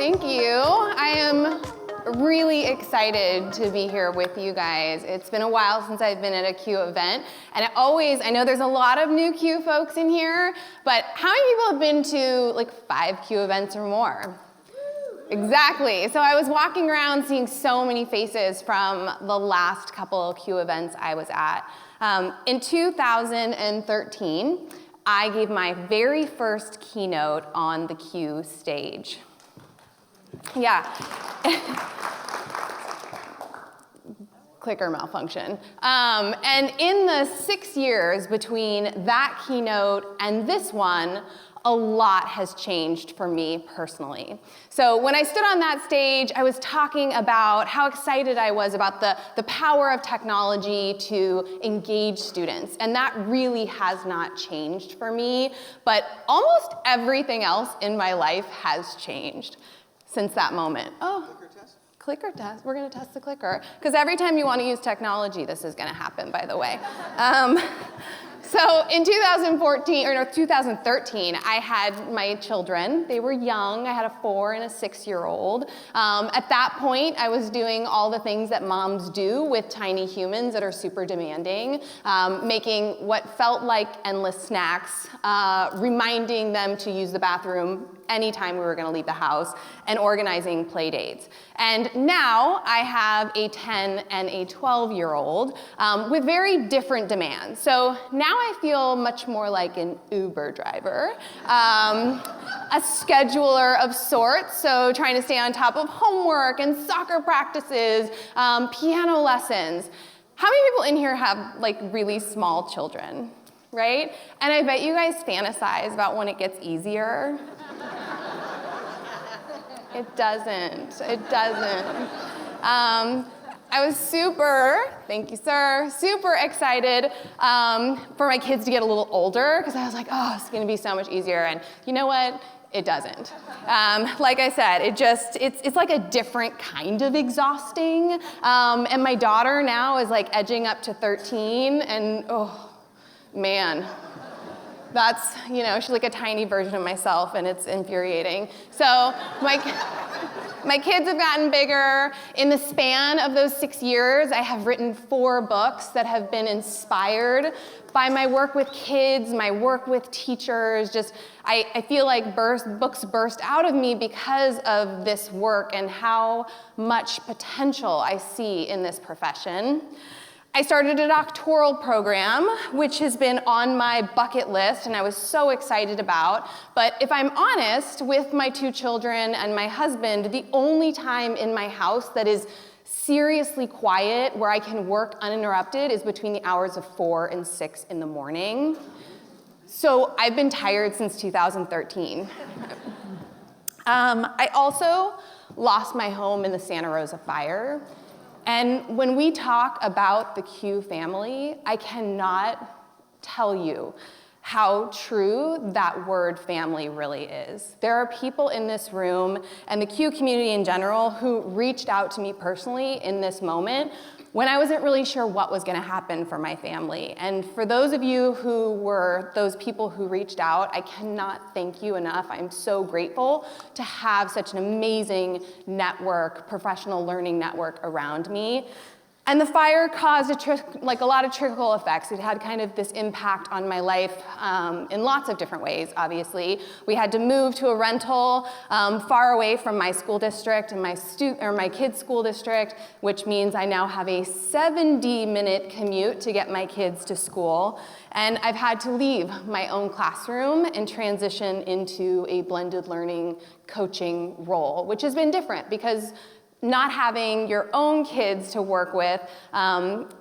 Thank you. I am really excited to be here with you guys. It's been a while since I've been at a Q event, and I know there's a lot of new Q folks in here, but how many people have been to like 5 Q events or more? Exactly. So I was walking around seeing so many faces from the last couple of Q events I was at. In 2013, I gave my very first keynote on the Q stage. Yeah. Clicker malfunction. And in the 6 years between that keynote and this one, a lot has changed for me personally. So when I stood on that stage, I was talking about how excited I was about the power of technology to engage students. And that really has not changed for me, but almost everything else in my life has changed since that moment. Oh, clicker test. We're going to test the clicker. Because every time you want to use technology, this is going to happen, by the way. So in 2013, I had my children. They were young. I had a 4- and a 6-year-old. At that point, I was doing all the things that moms do with tiny humans that are super demanding, making what felt like endless snacks, reminding them to use the bathroom anytime we were going to leave the house, and organizing play dates. And now I have a 10 and a 12-year-old with very different demands. So now I feel much more like an Uber driver, a scheduler of sorts, so trying to stay on top of homework and soccer practices, piano lessons. How many people in here have like really small children, right? And I bet you guys fantasize about when it gets easier. It doesn't. It doesn't. I was thank you, sir, super excited for my kids to get a little older, because I was like, oh, it's going to be so much easier. And you know what? It doesn't. Like I said, it's like a different kind of exhausting. And my daughter now is like edging up to 13, and oh, man. That's, she's like a tiny version of myself, and it's infuriating. So my kids have gotten bigger. In the span of those 6 years, I have written 4 books that have been inspired by my work with kids, my work with teachers. I feel like books burst out of me because of this work and how much potential I see in this profession. I started a doctoral program, which has been on my bucket list, and I was so excited about. But if I'm honest, with my 2 children and my husband, the only time in my house that is seriously quiet, where I can work uninterrupted, is between the hours of 4 and 6 in the morning. So I've been tired since 2013. I also lost my home in the Santa Rosa fire. And when we talk about the Q family, I cannot tell you how true that word family really is. There are people in this room and the Q community in general who reached out to me personally in this moment when I wasn't really sure what was going to happen for my family. And for those of you who were those people who reached out, I cannot thank you enough. I'm so grateful to have such an amazing network, professional learning network around me. And the fire caused a lot of trickle effects. It had kind of this impact on my life in lots of different ways, obviously. We had to move to a rental far away from my school district and my kids' school district, which means I now have a 70-minute commute to get my kids to school. And I've had to leave my own classroom and transition into a blended learning coaching role, which has been different because not having your own kids to work with,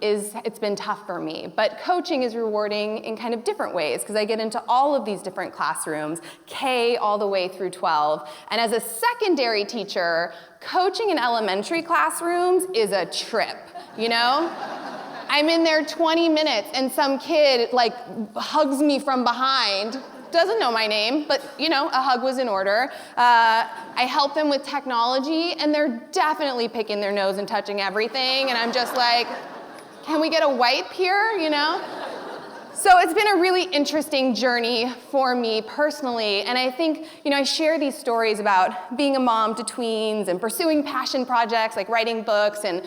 it's been tough for me. But coaching is rewarding in kind of different ways, because I get into all of these different classrooms, K all the way through 12. And as a secondary teacher, coaching in elementary classrooms is a trip, I'm in there 20 minutes and some kid hugs me from behind. Doesn't know my name, but a hug was in order. I help them with technology, and they're definitely picking their nose and touching everything, and I'm just like, can we get a wipe here, So it's been a really interesting journey for me personally, and I think, I share these stories about being a mom to tweens and pursuing passion projects like writing books and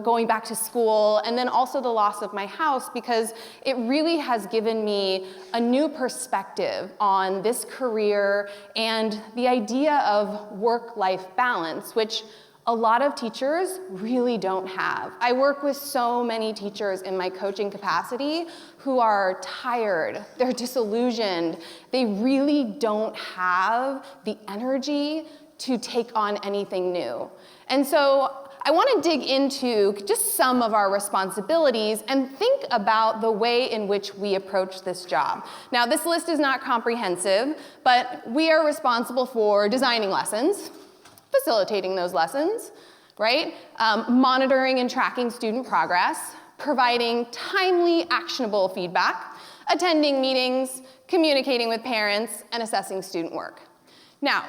going back to school, and then also the loss of my house, because it really has given me a new perspective on this career and the idea of work-life balance, which a lot of teachers really don't have. I work with so many teachers in my coaching capacity who are tired, they're disillusioned, they really don't have the energy to take on anything new. And so I want to dig into just some of our responsibilities and think about the way in which we approach this job. Now, this list is not comprehensive, but we are responsible for designing lessons, facilitating those lessons, right? Monitoring and tracking student progress, providing timely, actionable feedback, attending meetings, communicating with parents, and assessing student work. Now,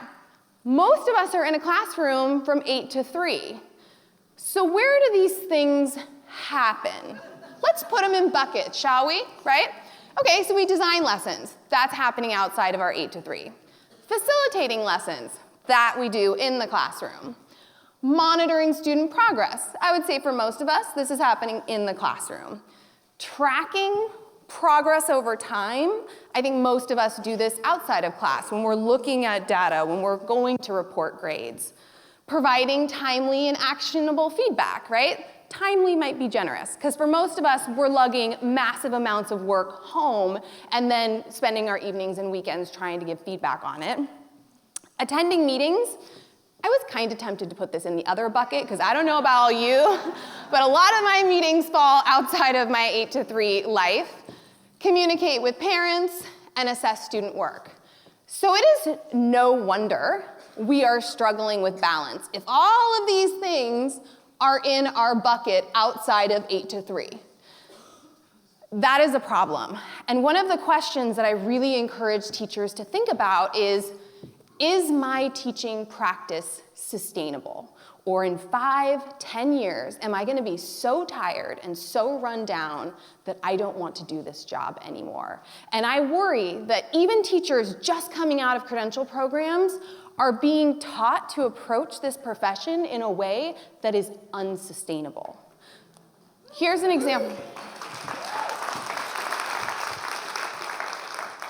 most of us are in a classroom from 8 to 3. So where do these things happen? Let's put them in buckets, shall we, right? Okay, so we design lessons. That's happening outside of our 8 to 3. Facilitating lessons. That we do in the classroom. Monitoring student progress. I would say for most of us, this is happening in the classroom. Tracking progress over time, I think most of us do this outside of class, when we're looking at data, when we're going to report grades. Providing timely and actionable feedback, right? Timely might be generous, because for most of us, we're lugging massive amounts of work home and then spending our evenings and weekends trying to give feedback on it. Attending meetings, I was kind of tempted to put this in the other bucket, because I don't know about all you, but a lot of my meetings fall outside of my 8 to 3 life. Communicate with parents and assess student work. So it is no wonder we are struggling with balance if all of these things are in our bucket outside of 8 to 3. That is a problem. And one of the questions that I really encourage teachers to think about is my teaching practice sustainable? Or in 5, 10 years, am I going to be so tired and so run down that I don't want to do this job anymore? And I worry that even teachers just coming out of credential programs are being taught to approach this profession in a way that is unsustainable. Here's an example.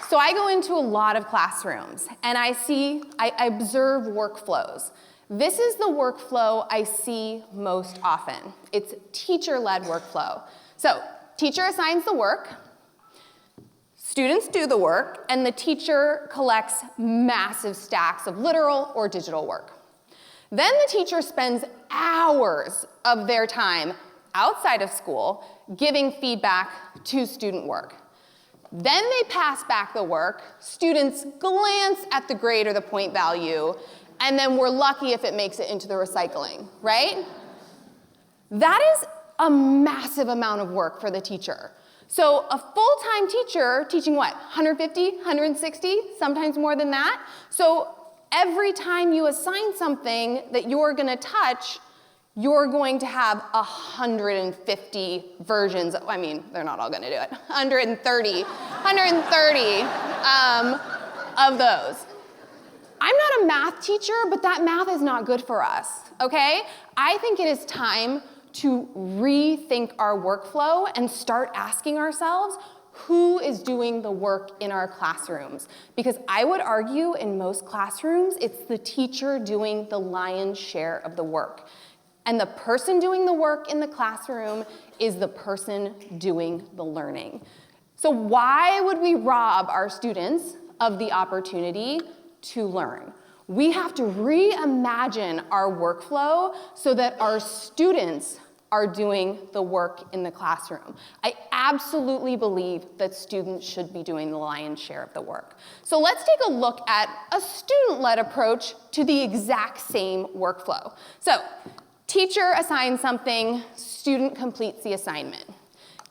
So I go into a lot of classrooms, and I observe workflows. This is the workflow I see most often. It's teacher-led workflow. So teacher assigns the work, students do the work, and the teacher collects massive stacks of literal or digital work. Then the teacher spends hours of their time outside of school giving feedback to student work. Then they pass back the work, students glance at the grade or the point value, and then we're lucky if it makes it into the recycling, right? That is a massive amount of work for the teacher. So a full-time teacher teaching what, 150, 160, sometimes more than that? So every time you assign something that you're gonna touch, you're going to have 150 versions, I mean, they're not all gonna do it, 130 of those. I'm not a math teacher, but that math is not good for us, okay? I think it is time to rethink our workflow and start asking ourselves, who is doing the work in our classrooms? Because I would argue in most classrooms, it's the teacher doing the lion's share of the work. And the person doing the work in the classroom is the person doing the learning. So why would we rob our students of the opportunity to learn? We have to reimagine our workflow so that our students are doing the work in the classroom. I absolutely believe that students should be doing the lion's share of the work. So let's take a look at a student-led approach to the exact same workflow. So teacher assigns something, student completes the assignment.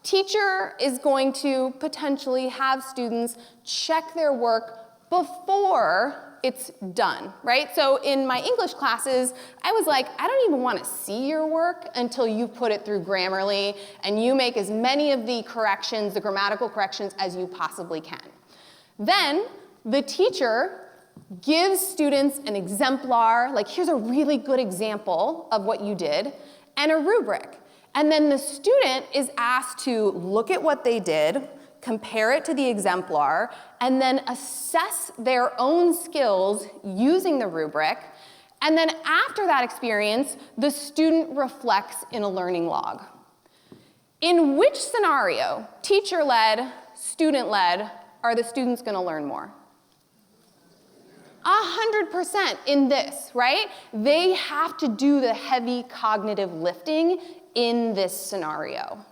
Teacher is going to potentially have students check their work before it's done, right? So in my English classes, I was like, I don't even want to see your work until you put it through Grammarly and you make as many of the corrections, the grammatical corrections, as you possibly can. Then the teacher gives students an exemplar, like here's a really good example of what you did, and a rubric. And then the student is asked to look at what they did, compare it to the exemplar, and then assess their own skills using the rubric. And then after that experience, the student reflects in a learning log. In which scenario, teacher-led, student-led, are the students going to learn more? 100% in this, right? They have to do the heavy cognitive lifting in this scenario.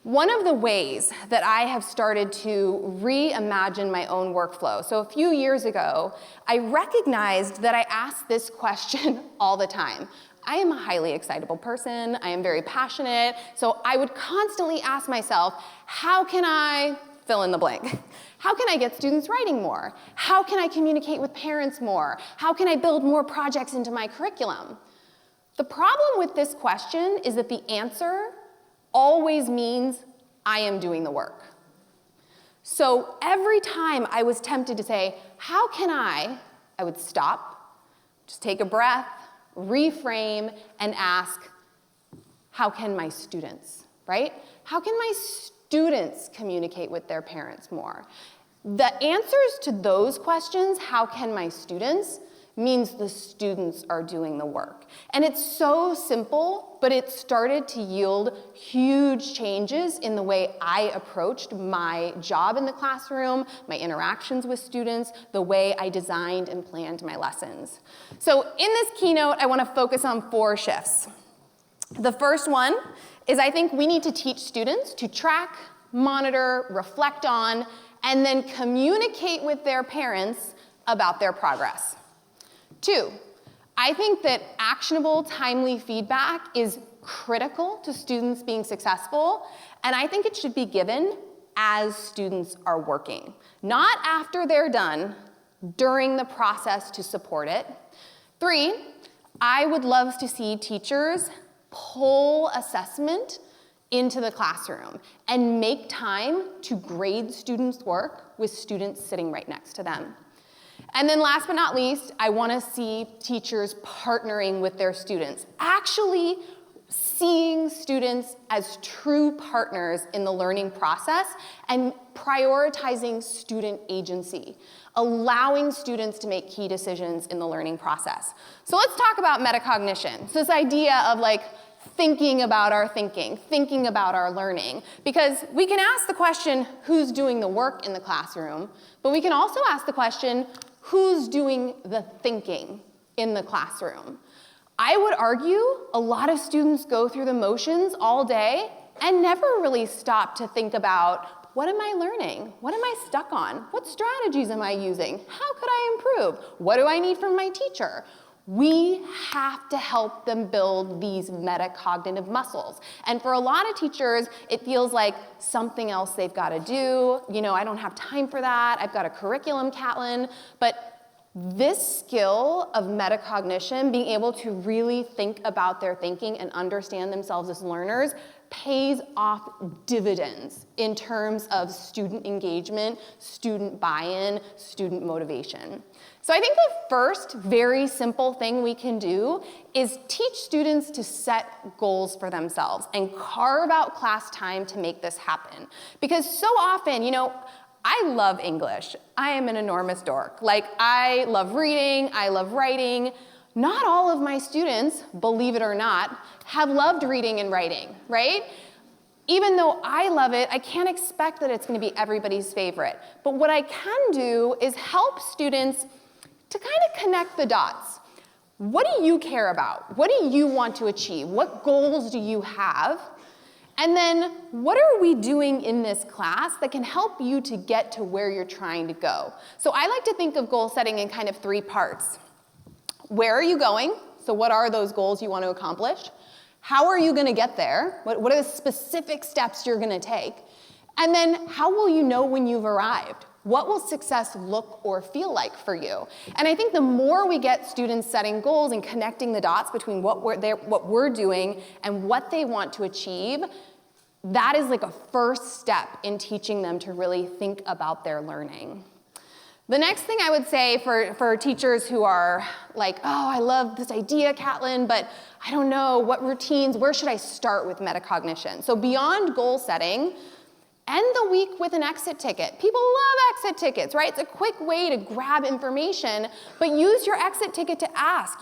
One of the ways that I have started to reimagine my own workflow, so a few years ago, I recognized that I asked this question all the time. I am a highly excitable person, I am very passionate, so I would constantly ask myself, how can I fill in the blank? How can I get students writing more? How can I communicate with parents more? How can I build more projects into my curriculum? The problem with this question is that the answer always means I am doing the work. So every time I was tempted to say, how can I would stop, just take a breath, reframe, and ask, how can my students, right? How can my students communicate with their parents more? The answers to those questions, how can my students, means the students are doing the work. And it's so simple, but it started to yield huge changes in the way I approached my job in the classroom, my interactions with students, the way I designed and planned my lessons. So in this keynote, I want to focus on 4 shifts. The first one is I think we need to teach students to track, monitor, reflect on, and then communicate with their parents about their progress. 2, I think that actionable, timely feedback is critical to students being successful, and I think it should be given as students are working, not after they're done, during the process to support it. 3, I would love to see teachers pull assessment into the classroom and make time to grade students' work with students sitting right next to them. And then last but not least, I want to see teachers partnering with their students, actually seeing students as true partners in the learning process and prioritizing student agency, allowing students to make key decisions in the learning process. So let's talk about metacognition. So this idea of like thinking about our thinking, thinking about our learning, because we can ask the question, who's doing the work in the classroom, but we can also ask the question, who's doing the thinking in the classroom? I would argue a lot of students go through the motions all day and never really stop to think about, what am I learning? What am I stuck on? What strategies am I using? How could I improve? What do I need from my teacher? We have to help them build these metacognitive muscles. And for a lot of teachers, it feels like something else they've got to do. You know, I don't have time for that. I've got a curriculum, Catlin. But this skill of metacognition, being able to really think about their thinking and understand themselves as learners, pays off dividends in terms of student engagement, student buy-in, student motivation. So I think the first very simple thing we can do is teach students to set goals for themselves and carve out class time to make this happen. Because so often, you know, I love English. I am an enormous dork. Like, I love reading, I love writing. Not all of my students, believe it or not, have loved reading and writing, right? Even though I love it, I can't expect that it's going to be everybody's favorite. But what I can do is help students to kind of connect the dots. What do you care about? What do you want to achieve? What goals do you have? And then what are we doing in this class that can help you to get to where you're trying to go? So I like to think of goal setting in kind of 3 parts. Where are you going? So what are those goals you want to accomplish? How are you going to get there? What are the specific steps you're going to take? And then how will you know when you've arrived? What will success look or feel like for you? And I think the more we get students setting goals and connecting the dots between what we're doing and what they want to achieve, that is like a first step in teaching them to really think about their learning. The next thing I would say for teachers who are like, oh, I love this idea, Catlin, but I don't know what routines, where should I start with metacognition? So beyond goal setting, end the week with an exit ticket. People love exit tickets, right? It's a quick way to grab information, but use your exit ticket to ask,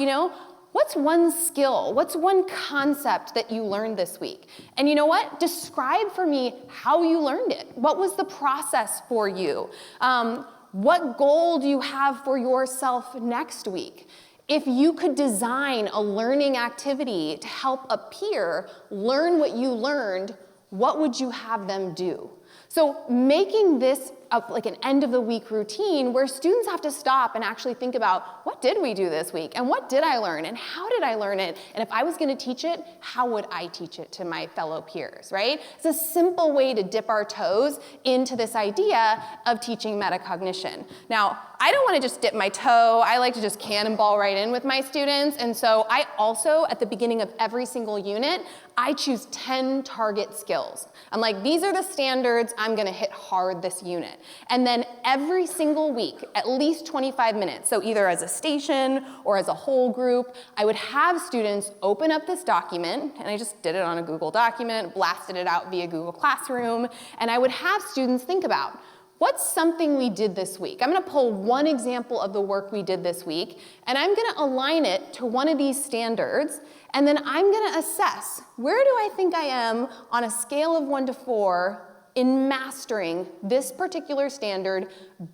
what's one skill? What's one concept that you learned this week? And you know what? Describe for me how you learned it. What was the process for you? What goal do you have for yourself next week? If you could design a learning activity to help a peer learn what you learned, what would you have them do? So making this like an end of the week routine where students have to stop and actually think about, what did we do this week? And what did I learn? And how did I learn it? And if I was going to teach it, how would I teach it to my fellow peers, right? It's a simple way to dip our toes into this idea of teaching metacognition. Now, I don't want to just dip my toe. I like to just cannonball right in with my students. And so I also, at the beginning of every single unit, I choose 10 target skills. I'm like, these are the standards I'm going to hit hard this unit. And then every single week, at least 25 minutes, so either as a station or as a whole group, I would have students open up this document, and I just did it on a Google document, blasted it out via Google Classroom, and I would have students think about, what's something we did this week? I'm going to pull one example of the work we did this week, and I'm going to align it to one of these standards, and then I'm going to assess, where do I think I am on a scale of 1 to 4 in mastering this particular standard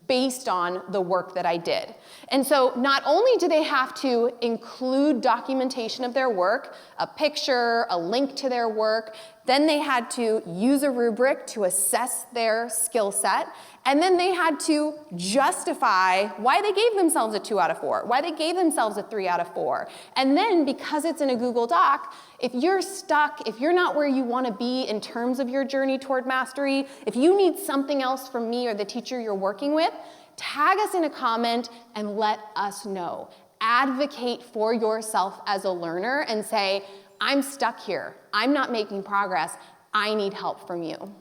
based on the work that I did. And so not only do they have to include documentation of their work, a picture, a link to their work, then they had to use a rubric to assess their skill set, and then they had to justify why they gave themselves a 2 out of 4, why they gave themselves a 3 out of 4. And then, because it's in a Google Doc, if you're stuck, if you're not where you want to be in terms of your journey toward mastery, if you need something else from me or the teacher you're working with, tag us in a comment and let us know. Advocate for yourself as a learner and say, I'm stuck here. I'm not making progress. I need help from you.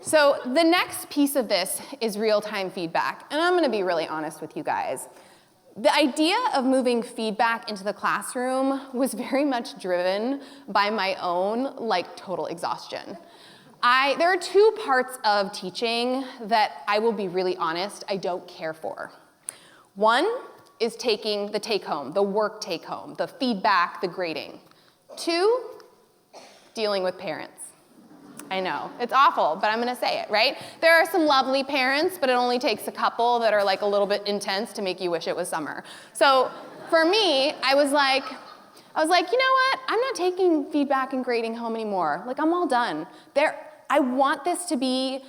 So the next piece of this is real-time feedback. And I'm going to be really honest with you guys. The idea of moving feedback into the classroom was very much driven by my own total exhaustion. There are 2 parts of teaching that I will be really honest, I don't care for. One is taking the take-home, the work take-home, the feedback, the grading. 2, dealing with parents. I know, it's awful, but I'm gonna say it, right? There are some lovely parents, but it only takes a couple that are a little bit intense to make you wish it was summer. So for me, I was like, you know what? I'm not taking feedback and grading home anymore. I'm all done. I want this to be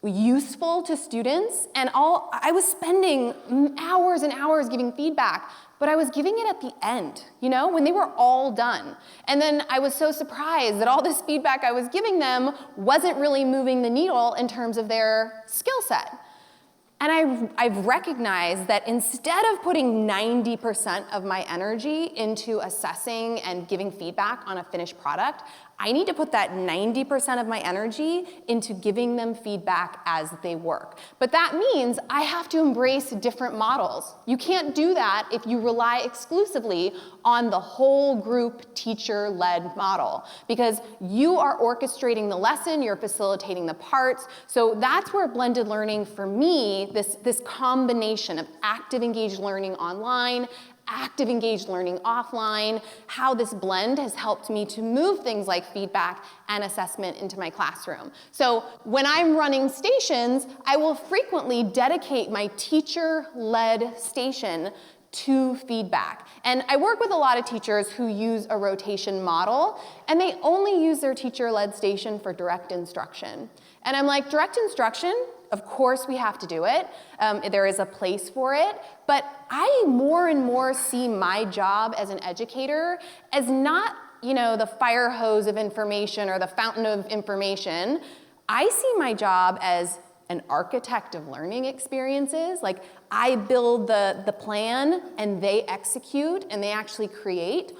useful to students, and I was spending hours and hours giving feedback, but I was giving it at the end, when they were all done. And then I was so surprised that all this feedback I was giving them wasn't really moving the needle in terms of their skill set. And I've recognized that instead of putting 90% of my energy into assessing and giving feedback on a finished product, I need to put that 90% of my energy into giving them feedback as they work. But that means I have to embrace different models. You can't do that if you rely exclusively on the whole group teacher-led model, because you are orchestrating the lesson, you're facilitating the parts. So that's where blended learning, for me, this combination of active engaged learning online, active engaged learning offline, how this blend has helped me to move things like feedback and assessment into my classroom. So when I'm running stations, I will frequently dedicate my teacher-led station to feedback. And I work with a lot of teachers who use a rotation model, and they only use their teacher-led station for direct instruction. And I'm like, direct instruction? Of course we have to do it. There is a place for it. But I more and more see my job as an educator as not, the fire hose of information or the fountain of information. I see my job as an architect of learning experiences. Like, I build the plan and they execute and they actually create.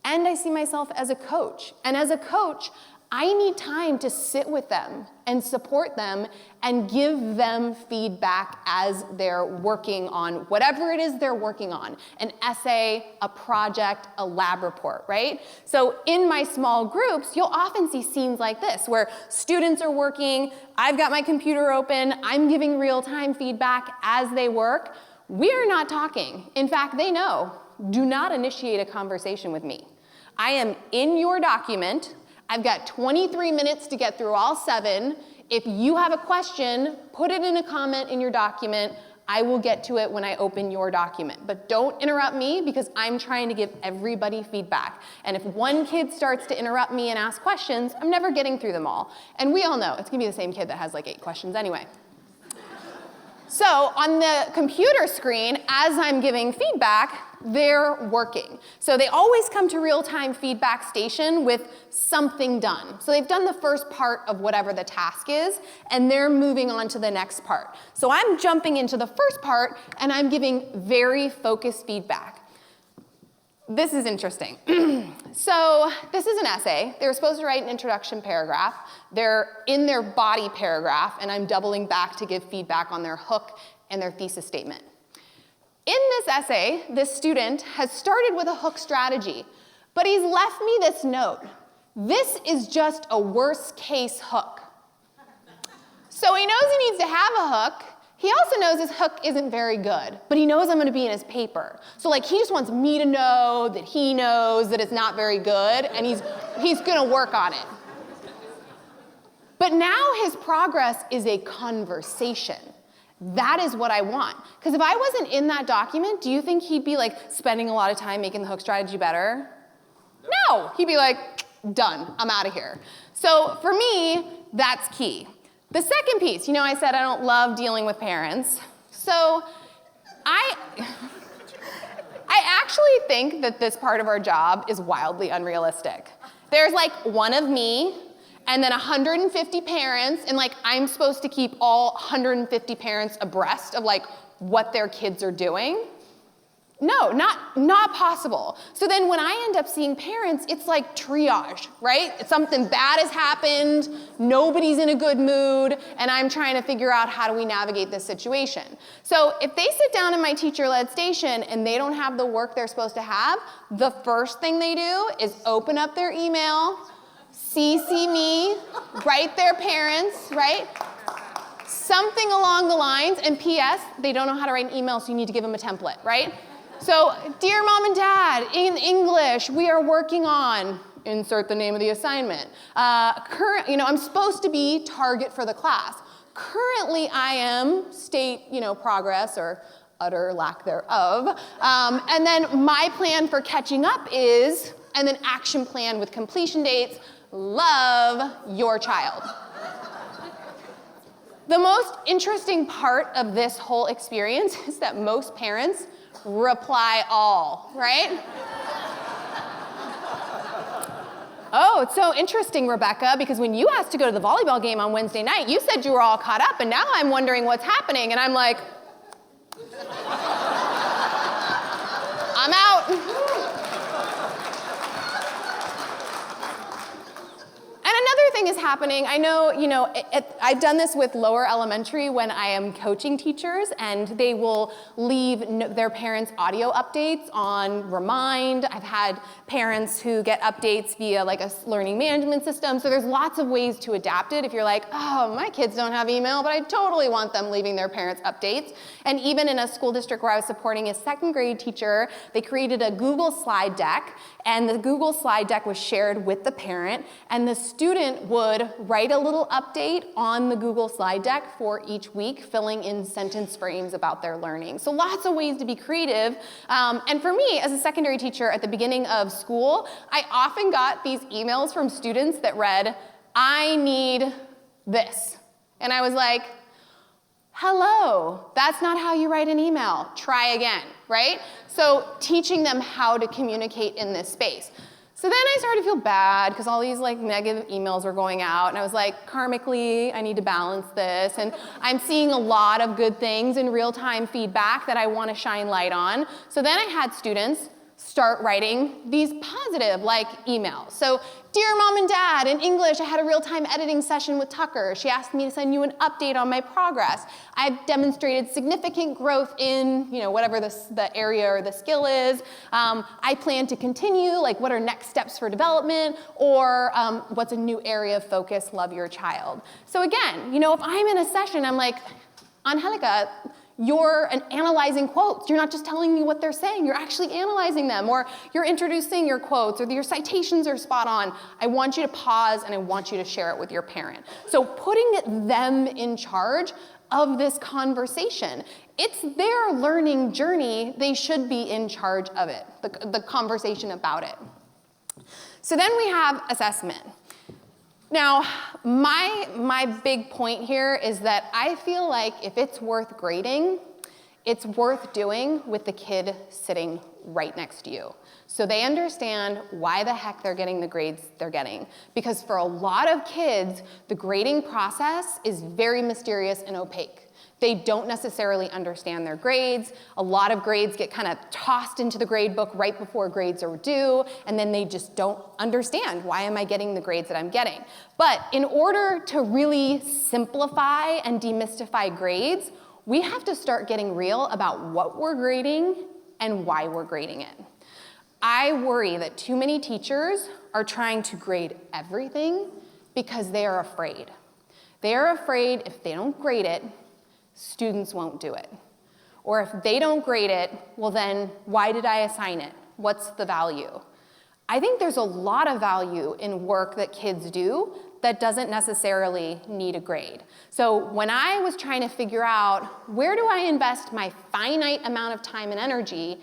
And I see myself as a coach. And as a coach, I need time to sit with them and support them and give them feedback as they're working on whatever it is they're working on. An essay, a project, a lab report, right? So in my small groups, you'll often see scenes like this where students are working, I've got my computer open, I'm giving real-time feedback as they work. We are not talking. In fact, they know, do not initiate a conversation with me. I am in your document. I've got 23 minutes to get through all 7. If you have a question, put it in a comment in your document. I will get to it when I open your document. But don't interrupt me because I'm trying to give everybody feedback. And if one kid starts to interrupt me and ask questions, I'm never getting through them all. And we all know it's gonna be the same kid that has like 8 questions anyway. So on the computer screen, as I'm giving feedback, they're working. So they always come to real-time feedback station with something done. So they've done the first part of whatever the task is, and they're moving on to the next part. So I'm jumping into the first part, and I'm giving very focused feedback. This is interesting. So this is an essay. They were supposed to write an introduction paragraph. They're in their body paragraph, and I'm doubling back to give feedback on their hook and their thesis statement. In this essay, this student has started with a hook strategy, but he's left me this note. This is just a worst case hook. So he knows he needs to have a hook. He also knows his hook isn't very good, but he knows I'm gonna be in his paper. So like he just wants me to know that he knows that it's not very good, and he's gonna work on it. But now his progress is a conversation. That is what I want. Because if I wasn't in that document, do you think he'd be like spending a lot of time making the hook strategy better? No, he'd be like, done, I'm out of here. So for me, that's key. The second piece, I said I don't love dealing with parents. So I actually think that this part of our job is wildly unrealistic. There's like one of me, and then 150 parents, and like I'm supposed to keep all 150 parents abreast of like what their kids are doing. No, not possible. So then when I end up seeing parents, it's like triage, right? Something bad has happened, nobody's in a good mood, and I'm trying to figure out how do we navigate this situation. So if they sit down in my teacher-led station and they don't have the work they're supposed to have, the first thing they do is open up their email, CC me, write their parents, right? Something along the lines, and P.S., they don't know how to write an email, so you need to give them a template, right? So, dear mom and dad, in English, we are working on, insert the name of the assignment. I'm supposed to be target for the class. Currently, I am state, progress or utter lack thereof. And then my plan for catching up is, and then action plan with completion dates, love your child. The most interesting part of this whole experience is that most parents reply all, right? Oh, it's so interesting, Rebecca, because when you asked to go to the volleyball game on Wednesday night, you said you were all caught up, and now I'm wondering what's happening, and I'm like, I'm out. And another thing is happening. I know, I've done this with lower elementary when I am coaching teachers, and they will leave their parents' audio updates on Remind. I've had parents who get updates via like a learning management system. So there's lots of ways to adapt it if you're like, oh, my kids don't have email, but I totally want them leaving their parents' updates. And even in a school district where I was supporting a 2nd grade teacher, they created a Google slide deck, and the Google slide deck was shared with the parent, and the student would write a little update on the Google slide deck for each week, filling in sentence frames about their learning. So lots of ways to be creative. And for me, as a secondary teacher at the beginning of school, I often got these emails from students that read, I need this. And I was like, hello, that's not how you write an email. Try again, right? So teaching them how to communicate in this space. So then I started to feel bad because all these like negative emails were going out, and I was like, karmically, I need to balance this, and I'm seeing a lot of good things in real-time feedback that I want to shine light on. So then I had students start writing these positive like emails. So, dear mom and dad, in English, I had a real-time editing session with Tucker. She asked me to send you an update on my progress. I've demonstrated significant growth in, whatever the area or the skill is. I plan to continue, like what are next steps for development, or what's a new area of focus, love your child. So again, if I'm in a session, I'm like, Angelica, you're analyzing quotes. You're not just telling me what they're saying, you're actually analyzing them, or you're introducing your quotes, or your citations are spot on. I want you to pause and I want you to share it with your parent. So putting them in charge of this conversation. It's their learning journey. They should be in charge of it, the conversation about it. So then we have assessment. Now, my big point here is that I feel like if it's worth grading, it's worth doing with the kid sitting right next to you. So they understand why the heck they're getting the grades they're getting. Because for a lot of kids, the grading process is very mysterious and opaque. They don't necessarily understand their grades. A lot of grades get kind of tossed into the grade book right before grades are due, and then they just don't understand, why am I getting the grades that I'm getting? But in order to really simplify and demystify grades, we have to start getting real about what we're grading and why we're grading it. I worry that too many teachers are trying to grade everything because they are afraid. They are afraid if they don't grade it, students won't do it. Or if they don't grade it, well then, why did I assign it? What's the value? I think there's a lot of value in work that kids do that doesn't necessarily need a grade. So when I was trying to figure out where do I invest my finite amount of time and energy,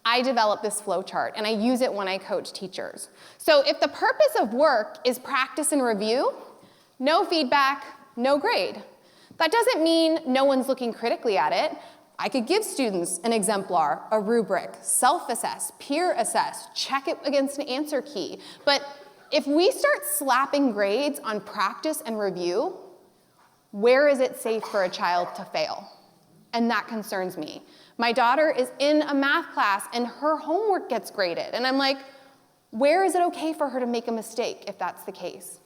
I developed this flow chart, and I use it when I coach teachers. So if the purpose of work is practice and review, no feedback, no grade. That doesn't mean no one's looking critically at it. I could give students an exemplar, a rubric, self-assess, peer assess, check it against an answer key. But if we start slapping grades on practice and review, where is it safe for a child to fail? And that concerns me. My daughter is in a math class and her homework gets graded. And I'm like, where is it okay for her to make a mistake if that's the case?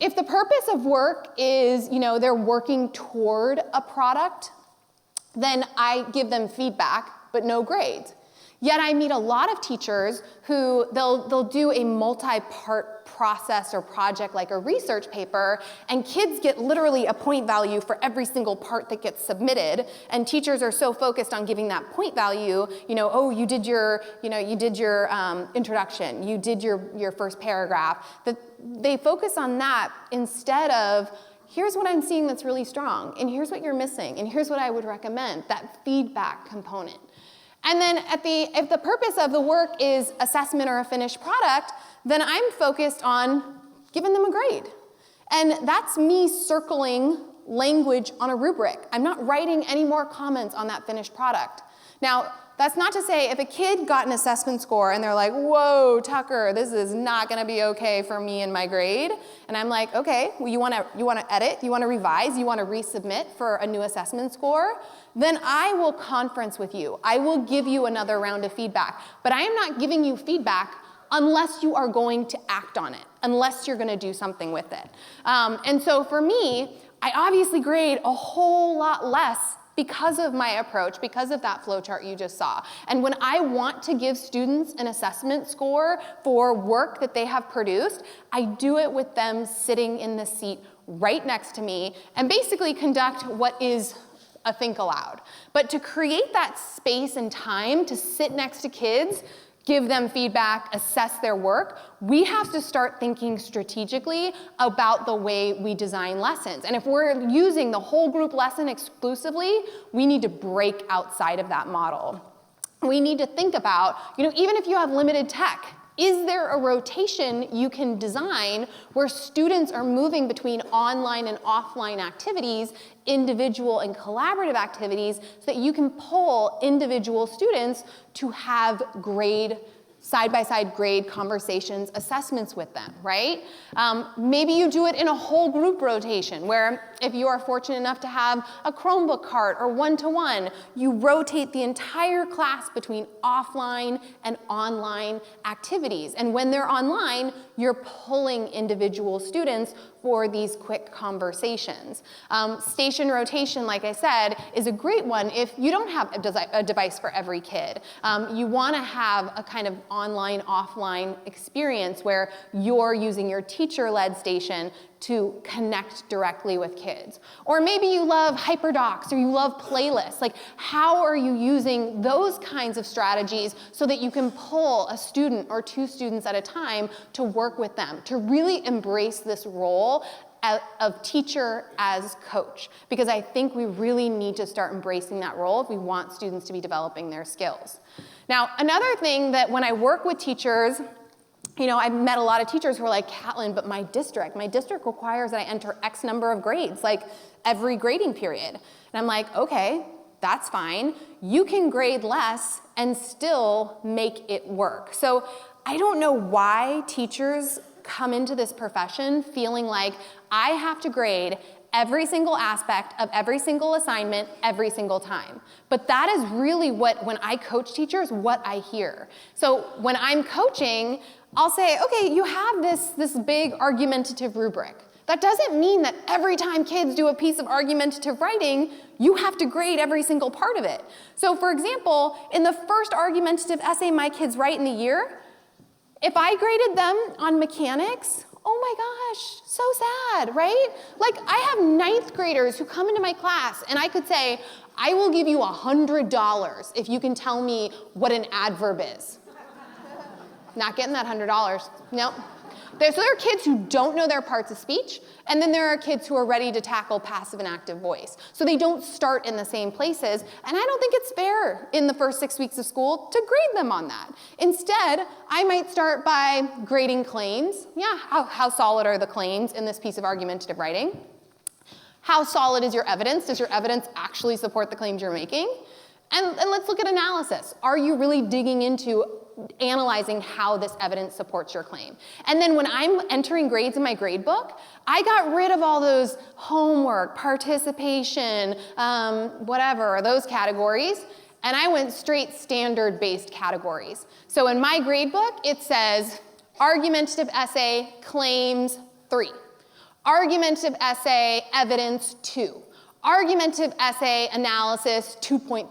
If the purpose of work is, they're working toward a product, then I give them feedback, but no grades. Yet I meet a lot of teachers who they'll do a multi-part process or project like a research paper, and kids get literally a point value for every single part that gets submitted, and teachers are so focused on giving that point value, oh, you did your introduction, you did your first paragraph, that they focus on that instead of, here's what I'm seeing that's really strong, and here's what you're missing, and here's what I would recommend, that feedback component. And then if the purpose of the work is assessment or a finished product, then I'm focused on giving them a grade. And that's me circling language on a rubric. I'm not writing any more comments on that finished product. Now, that's not to say if a kid got an assessment score and they're like, whoa, Tucker, this is not gonna be okay for me in my grade. And I'm like, okay, well, you wanna edit, you wanna revise, you wanna resubmit for a new assessment score, then I will conference with you. I will give you another round of feedback. But I am not giving you feedback unless you are going to act on it, unless you're gonna do something with it. And so for me, I obviously grade a whole lot less because of my approach, because of that flowchart you just saw. And when I want to give students an assessment score for work that they have produced, I do it with them sitting in the seat right next to me and basically conduct what is a think aloud. But to create that space and time to sit next to kids, give them feedback, assess their work, we have to start thinking strategically about the way we design lessons. And if we're using the whole group lesson exclusively, we need to break outside of that model. We need to think about, even if you have limited tech, is there a rotation you can design where students are moving between online and offline activities, individual and collaborative activities, so that you can pull individual students to have grade side-by-side grade conversations, assessments with them, right? Maybe you do it in a whole group rotation where if you are fortunate enough to have a Chromebook cart or one-to-one, you rotate the entire class between offline and online activities. And when they're online, you're pulling individual students for these quick conversations. Station rotation, like I said, is a great one if you don't have a device for every kid. You want to have a kind of online, offline experience where you're using your teacher-led station to connect directly with kids. Or maybe you love hyperdocs or you love playlists. Like, how are you using those kinds of strategies so that you can pull a student or two students at a time to work with them, to really embrace this role of teacher as coach? Because I think we really need to start embracing that role if we want students to be developing their skills. Now, another thing that when I work with teachers, I've met a lot of teachers who are like, Catlin, but my district requires that I enter X number of grades, like every grading period. And I'm like, okay, that's fine. You can grade less and still make it work. So I don't know why teachers come into this profession feeling like I have to grade every single aspect of every single assignment every single time. But that is really when I coach teachers, what I hear. So when I'm coaching, I'll say, okay, you have this big argumentative rubric. That doesn't mean that every time kids do a piece of argumentative writing, you have to grade every single part of it. So for example, in the first argumentative essay my kids write in the year, if I graded them on mechanics, oh my gosh, so sad, right? Like, I have 9th graders who come into my class and I could say, I will give you $100 if you can tell me what an adverb is. Not getting that $100, nope. So there are kids who don't know their parts of speech, and then there are kids who are ready to tackle passive and active voice. So they don't start in the same places, and I don't think it's fair in the first 6 weeks of school to grade them on that. Instead, I might start by grading claims. Yeah, how solid are the claims in this piece of argumentative writing? How solid is your evidence? Does your evidence actually support the claims you're making? And let's look at analysis. Are you really digging into analyzing how this evidence supports your claim? And then when I'm entering grades in my grade book, I got rid of all those homework, participation, whatever, those categories, and I went straight standard-based categories. So in my grade book, it says argumentative essay, claims 3. Argumentative essay, evidence 2. Argumentative essay, analysis 2.5.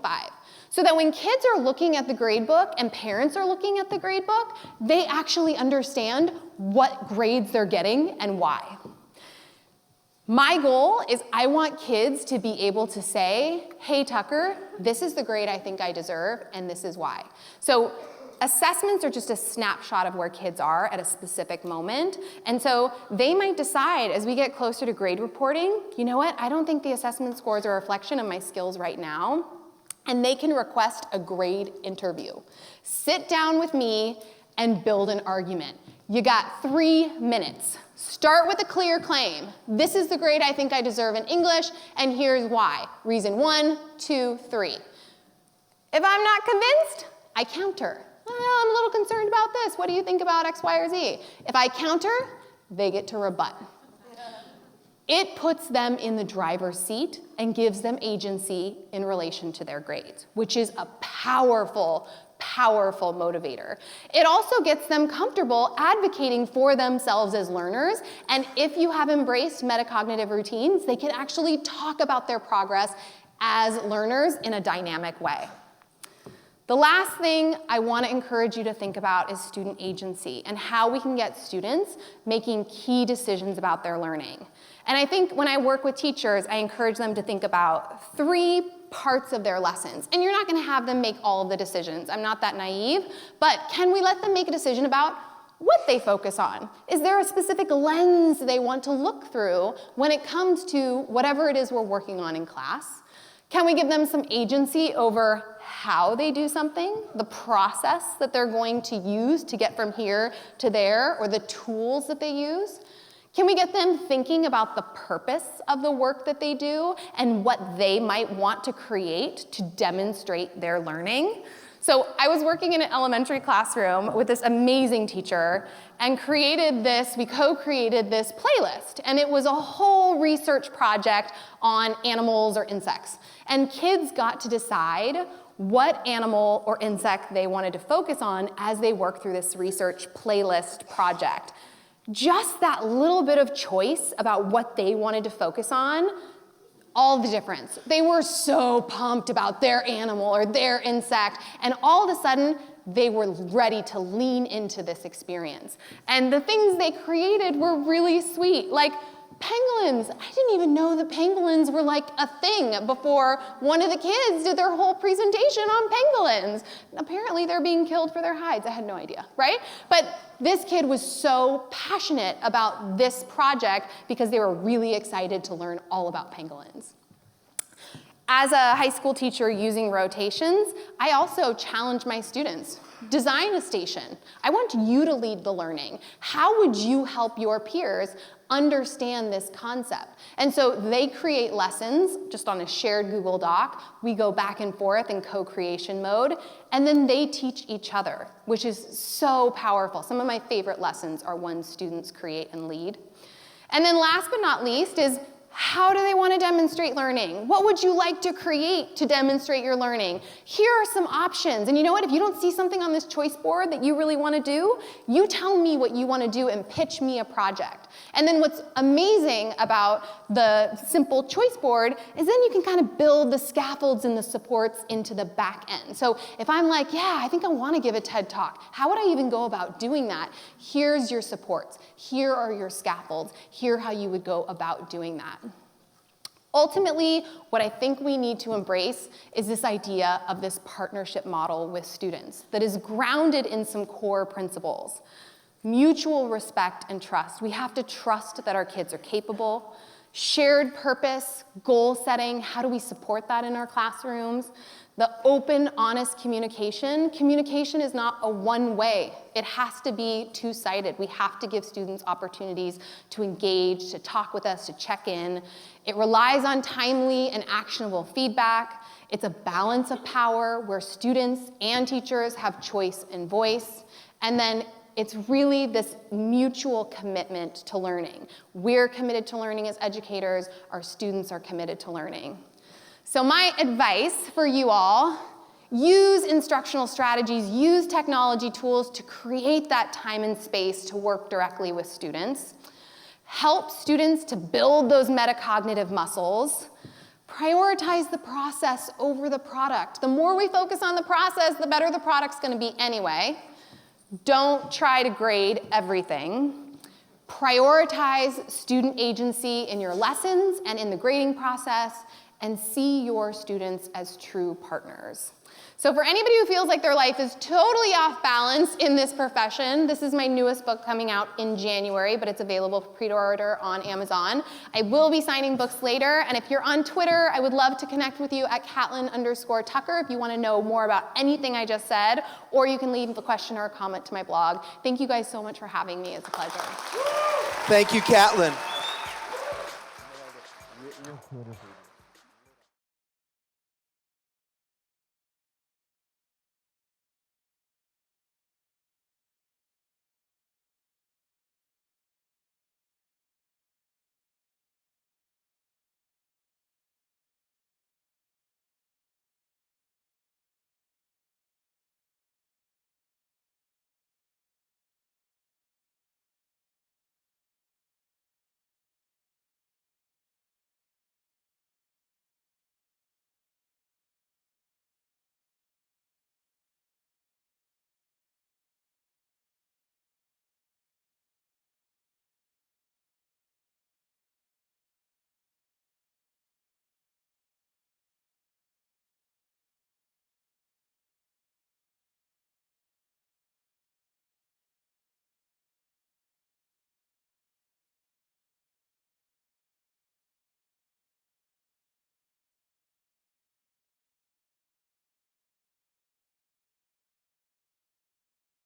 So that when kids are looking at the grade book and parents are looking at the grade book, they actually understand what grades they're getting and why. My goal is I want kids to be able to say, hey, Tucker, this is the grade I think I deserve, and this is why. So assessments are just a snapshot of where kids are at a specific moment. And so they might decide as we get closer to grade reporting, you know what, I don't think the assessment scores are a reflection of my skills right now. And they can request a grade interview. Sit down with me and build an argument. You got 3 minutes. Start with a clear claim. This is the grade I think I deserve in English, and here's why. Reason 1, 2, 3. If I'm not convinced, I counter. Well, I'm a little concerned about this. What do you think about X, Y, or Z? If I counter, they get to rebut. It puts them in the driver's seat and gives them agency in relation to their grades, which is a powerful, powerful motivator. It also gets them comfortable advocating for themselves as learners, and if you have embraced metacognitive routines, they can actually talk about their progress as learners in a dynamic way. The last thing I want to encourage you to think about is student agency and how we can get students making key decisions about their learning. And I think when I work with teachers, I encourage them to think about 3 parts of their lessons. And you're not going to have them make all of the decisions. I'm not that naive. But can we let them make a decision about what they focus on? Is there a specific lens they want to look through when it comes to whatever it is we're working on in class? Can we give them some agency over how they do something, the process that they're going to use to get from here to there, or the tools that they use? Can we get them thinking about the purpose of the work that they do and what they might want to create to demonstrate their learning? So I was working in an elementary classroom with this amazing teacher and we co-created this playlist. And it was a whole research project on animals or insects. And kids got to decide what animal or insect they wanted to focus on as they worked through this research playlist project. Just that little bit of choice about what they wanted to focus on, all the difference. They were so pumped about their animal or their insect, and all of a sudden, they were ready to lean into this experience. And the things they created were really sweet, like pangolins. I didn't even know that pangolins were like a thing before one of the kids did their whole presentation on pangolins. Apparently they're being killed for their hides. I had no idea, right? But this kid was so passionate about this project because they were really excited to learn all about pangolins. As a high school teacher using rotations, I also challenge my students. Design a station. I want you to lead the learning. How would you help your peers understand this concept? And so they create lessons just on a shared Google Doc. We go back and forth in co-creation mode, and then they teach each other, which is so powerful. Some of my favorite lessons are ones students create and lead. And then last but not least is, how do they want to demonstrate learning? What would you like to create to demonstrate your learning? Here are some options. And you know what? If you don't see something on this choice board that you really want to do, you tell me what you want to do and pitch me a project. And then what's amazing about the simple choice board is then you can kind of build the scaffolds and the supports into the back end. So if I'm like, yeah, I think I want to give a TED Talk, how would I even go about doing that? Here's your supports. Here are your scaffolds. Here's how you would go about doing that. Ultimately, what I think we need to embrace is this idea of this partnership model with students that is grounded in some core principles. Mutual respect and trust. We have to trust that our kids are capable. Shared purpose, goal setting, how do we support that in our classrooms? The open, honest communication. Communication is not a one-way. It has to be two-sided. We have to give students opportunities to engage, to talk with us, to check in. It relies on timely and actionable feedback. It's a balance of power where students and teachers have choice and voice. And then it's really this mutual commitment to learning. We're committed to learning as educators. Our students are committed to learning. So my advice for you all, use instructional strategies, use technology tools to create that time and space to work directly with students. Help students to build those metacognitive muscles. Prioritize the process over the product. The more we focus on the process, the better the product's going to be anyway. Don't try to grade everything. Prioritize student agency in your lessons and in the grading process, and see your students as true partners. So for anybody who feels like their life is totally off balance in this profession, this is my newest book coming out in January, but it's available for pre-order on Amazon. I will be signing books later, and if you're on Twitter, I would love to connect with you at Catlin_Tucker if you want to know more about anything I just said, or you can leave a question or a comment to my blog. Thank you guys so much for having me. It's a pleasure. Thank you, Catlin.